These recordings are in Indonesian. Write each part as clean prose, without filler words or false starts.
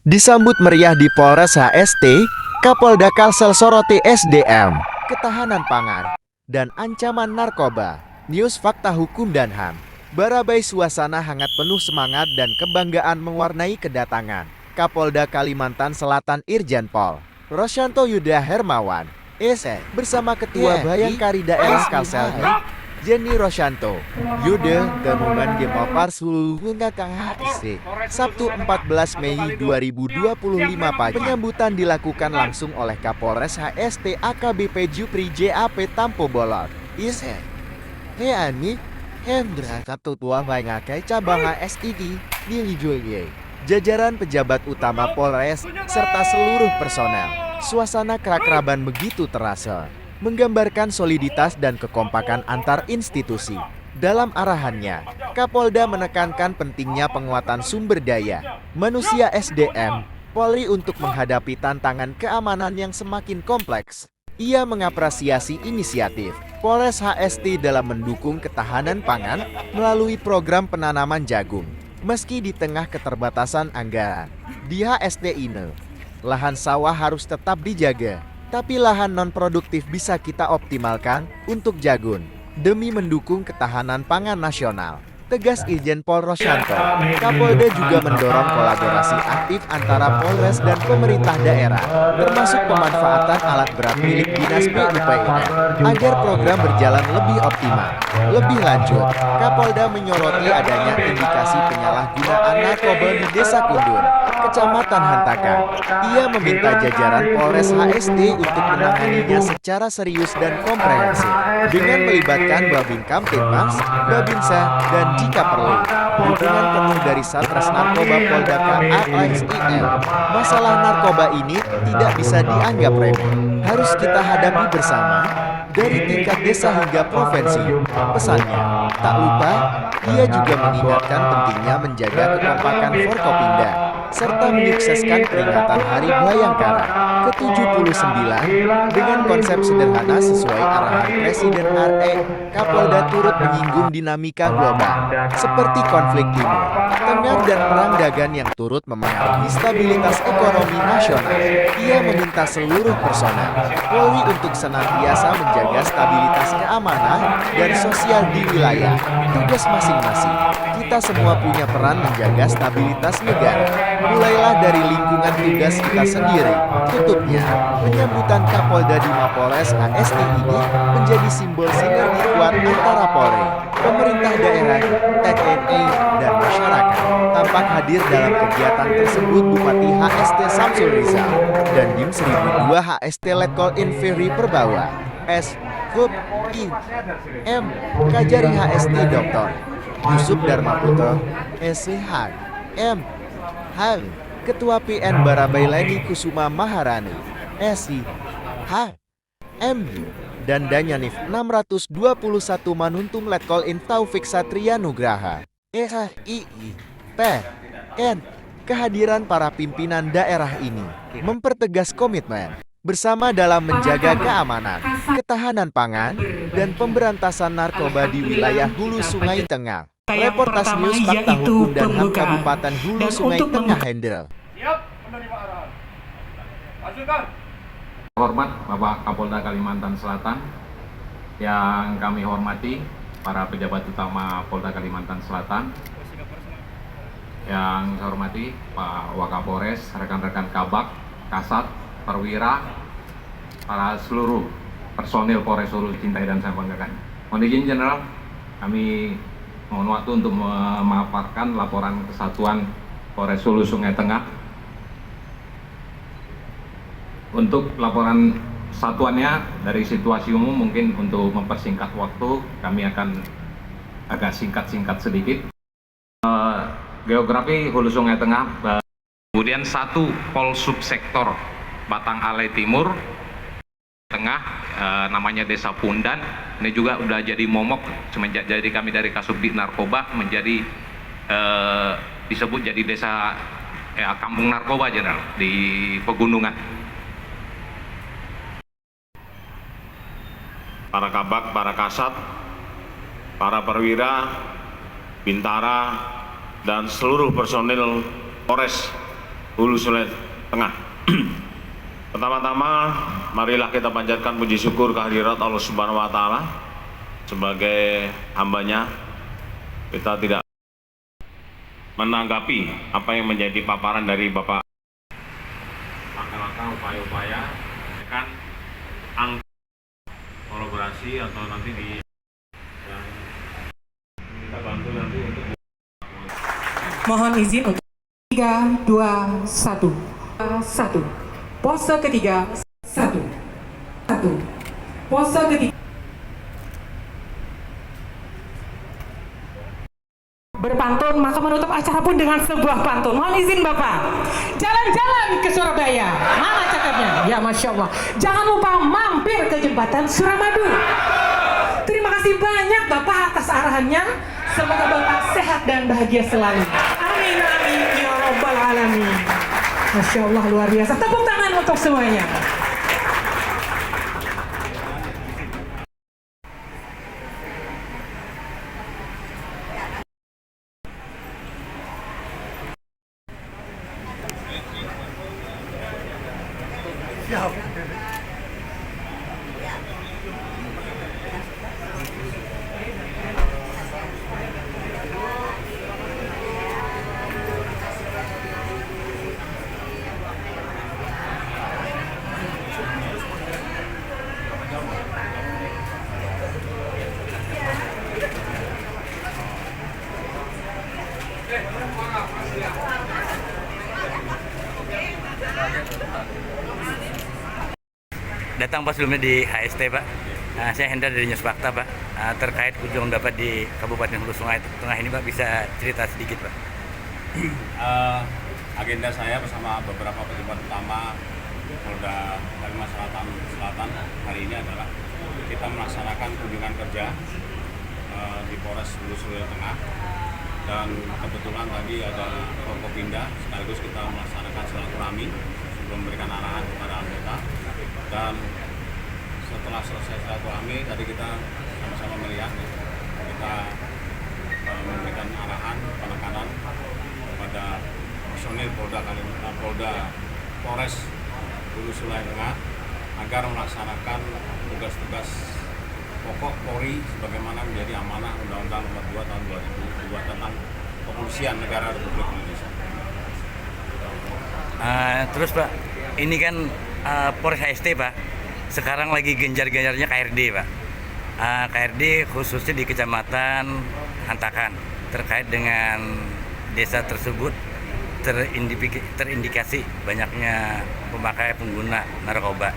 Disambut meriah di Polres HST, Kapolda Kalsel soroti SDM, ketahanan pangan, dan ancaman narkoba. News Fakta Hukum dan HAM. Barabai suasana hangat penuh semangat dan kebanggaan mewarnai kedatangan Kapolda Kalimantan Selatan Irjen Pol Rosyanto Yuda Hermawan, SE, bersama Ketua Bayangkari Daerah Kalsel, Jenny Rosyanto, Yuda Temuman Gemopar Sulu Ngakang HSC, Sabtu 14 Mei 2025 pagi. Penyambutan dilakukan langsung oleh Kapolres HST AKBP Jupri JAP Tampo Bolot. Ise, Heani, Hendra Ketua Bayangakai Cabang HSID di Lijoye. Jajaran pejabat utama Polres serta seluruh personel. Suasana keakraban begitu terasa, menggambarkan soliditas dan kekompakan antar institusi. Dalam arahannya, Kapolda menekankan pentingnya penguatan sumber daya manusia SDM Polri untuk menghadapi tantangan keamanan yang semakin kompleks. Ia mengapresiasi inisiatif Polres HST dalam mendukung ketahanan pangan melalui program penanaman jagung. Meski di tengah keterbatasan anggaran, di HST ini, lahan sawah harus tetap dijaga. Tapi lahan non-produktif bisa kita optimalkan untuk jagung demi mendukung ketahanan pangan nasional. Tegas Irjen Pol Rosyanto. Kapolda juga mendorong kolaborasi aktif antara Polres dan pemerintah daerah, termasuk pemanfaatan alat berat milik Dinas PUPR, agar program berjalan lebih optimal. Lebih lanjut, Kapolda menyoroti adanya indikasi penyalahgunaan narkoba di Desa Kundun, Kecamatan Hantakan. Ia meminta jajaran Polres HST untuk menanganinya secara serius dan komprehensif dengan melibatkan Babin Kamtibmas, Babinsa, dan jika perlu, dukungan penuh dari Satres Narkoba Polda KASIM. Masalah narkoba ini tidak bisa dianggap remeh. Harus kita hadapi bersama dari tingkat desa hingga provinsi. Pesannya, tak lupa, ia juga mengingatkan pentingnya menjaga kekompakan Forkopimda serta menyukseskan peringatan Hari Bayangkara ke-79 dengan konsep sederhana sesuai arahan Presiden RE. Kapolda turut menyinggung dinamika global seperti konflik Timur Tengah dan perang dagang yang turut memengaruhi stabilitas ekonomi nasional. Ia meminta seluruh personel Polri untuk senantiasa menjaga stabilitas keamanan dan sosial di wilayah tugas masing-masing. Kita semua punya peran menjaga stabilitas negara. Mulailah dari lingkungan tugas kita sendiri. Tutupnya, penyambutan Kapolda di Mapolres HST ini menjadi simbol sinergi kuat antara Polri, pemerintah daerah, TNI, dan masyarakat. Tampak hadir dalam kegiatan tersebut Bupati HST Samsul Rizal dan Dim 1002 HST Letkol Inferi Perbawa, S. Hub, I. M. Kajari HST Dr. Yusuf Darmaputra, SH, M. Hang, Ketua PN Barabai Leni Kusuma Maharani, SI, H, MU, dan Danyanif 621 Manuntum Letkol In Taufik Satria Nugraha, SHII, P, N. Kehadiran para pimpinan daerah ini mempertegas komitmen bersama dalam menjaga keamanan, ketahanan pangan, dan pemberantasan narkoba di wilayah Hulu Sungai Tengah. Reportas News Fakta Hukum dan HAM Kabupaten Hulu Sungai Tengah Hendel. Hormat Bapak Kapolda Kalimantan Selatan, yang kami hormati para pejabat utama Polda Kalimantan Selatan, yang saya hormati Pak Wakapolres, rekan-rekan Kabak, Kasat, Perwira, para seluruh personil Polres Hulu cintai dan saya banggakan. Mohon izin Jenderal, kami mohon waktu untuk memaparkan laporan kesatuan Polres Hulu Sungai Tengah. Untuk laporan satuannya dari situasi umum, mungkin untuk mempersingkat waktu, kami akan agak singkat-singkat sedikit. Geografi Hulu Sungai Tengah, kemudian satu pol subsektor Batang Alai Timur, Tengah, namanya Desa Pundan. Ini juga udah jadi momok semenjak jadi kami dari Kasubdit Narkoba menjadi disebut jadi desa kampung narkoba Jenderal di pegunungan. Para kabak, para kasat, para perwira, bintara, dan seluruh personil Polres Hulu Sungai Tengah. Pertama-tama, marilah kita panjatkan puji syukur kehadirat Allah Subhanahu wa Ta'ala. Sebagai hambanya, kita tidak menanggapi apa yang menjadi paparan dari Bapak. Langkah-langkah upaya-upaya kan angka kolaborasi atau nanti di yang kita bantu nanti untuk Mohon izin untuk 3, 2, 1. 1. Pose ketiga 1. 1. Pose ketiga. Berpantun, maka menutup acara pun dengan sebuah pantun. Mohon izin Bapak. Jalan-jalan ke Surabaya. Mana cakepnya? Ya Masya Allah. Jangan lupa mampir ke jembatan Suramadu. Terima kasih banyak Bapak atas arahannya. Semoga Bapak sehat dan bahagia selalu. Amin, amin, ya Rabbal Alamin. Masya Allah, luar biasa. Tepuk tangan untuk semuanya. Datang pas sebelumnya di HST Pak. Saya Hendra dari News Fakta Pak. Terkait kunjungan Bapak di Kabupaten Hulu Sungai Tengah ini Pak, bisa cerita sedikit Pak? agenda saya bersama beberapa pejabat utama Polda Kalimantan Selatan hari ini adalah kita melaksanakan kunjungan kerja di Polres Hulu Sungai Tengah, dan kebetulan tadi ada Forkopimda sekaligus kita melaksanakan silaturahmi sebelum memberikan arahan kepada anggota. Dan setelah selesai silaturahmi tadi kita sama-sama melihat, kita memberikan arahan penekanan kepada personil Polda Polres Hulu Sungai Tengah agar melaksanakan tugas-tugas pokok Polri sebagaimana menjadi amanah Undang-Undang Nomor 2 Tahun 2002 tentang Kepolisian Negara Republik Indonesia. Terus Pak, ini kan Polres HST Pak, sekarang lagi genjar-genjarnya KRD Pak. KRD khususnya di Kecamatan Hantakan terkait dengan desa tersebut terindikasi banyaknya pemakai pengguna narkoba.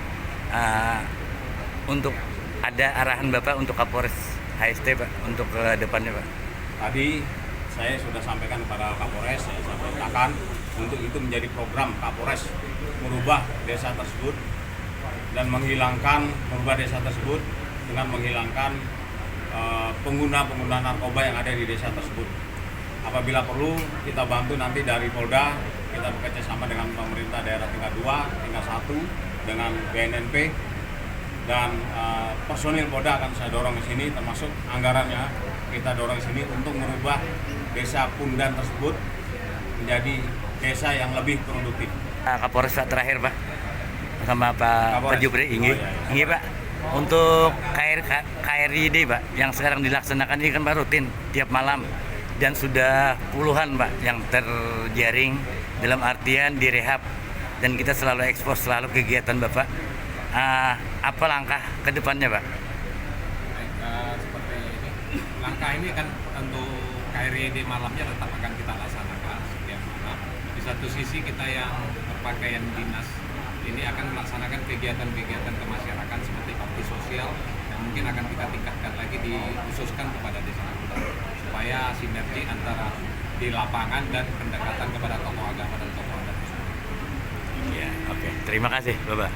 Untuk ada arahan Bapak untuk Kapolres HST Pak untuk ke depannya Pak? Tadi saya sudah sampaikan kepada Kapolres, saya sampaikan untuk itu menjadi program Kapolres merubah desa tersebut dan merubah desa tersebut dengan menghilangkan pengguna narkoba yang ada di desa tersebut. Apabila perlu kita bantu nanti dari Polda, kita bekerja sama dengan pemerintah daerah tingkat 2, tingkat 1 dengan BNNP, dan personil Polda akan saya dorong ke sini, termasuk anggarannya kita dorong ke sini untuk merubah desa Pundan tersebut menjadi desa yang lebih produktif. Kapolres Pak terakhir Pak, sama Pak Jupri Inggi. Inggi Pak, untuk KRID Pak yang sekarang dilaksanakan ini kan Pak rutin tiap malam dan sudah puluhan Pak yang terjaring dalam artian direhab, dan kita selalu ekspos selalu kegiatan Bapak. Apa langkah ke depannya Pak? Seperti ini, langkah ini kan untuk KRID malamnya tetap akan kita laksanakan setiap malam. Di satu sisi kita yang berpakaian dinas ini akan melaksanakan kegiatan-kegiatan kemasyarakatan seperti bakti sosial yang mungkin akan kita tingkatkan lagi dikhususkan kepada desa supaya sinergi antara di lapangan dan pendekatan kepada tokoh agama dan tokoh adat. Ya, oke. Terima kasih Bapak.